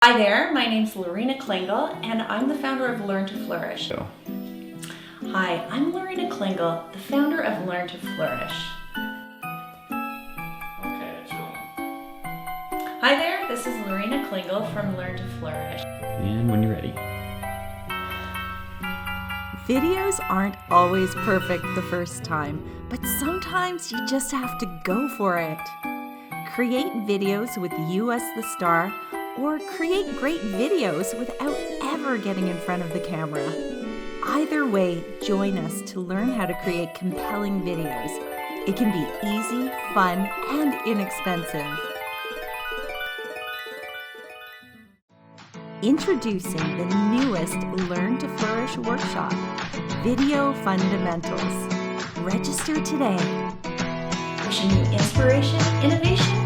Hi there, my name's Lorena Klingel and I'm the founder of Learn to Flourish. Hi, I'm Lorena Klingel, the founder of Learn to Flourish. Okay, it's rolling. Hi there, this is Lorena Klingel from Learn to Flourish. And when you're ready. Videos aren't always perfect the first time, but sometimes you just have to go for it. Create videos with you as the star, or create great videos without ever getting in front of the camera. Either way, join us to learn how to create compelling videos. It can be easy, fun, and inexpensive. Introducing the newest Learn to Flourish workshop, Video Fundamentals. Register today. Wishing you inspiration, innovation,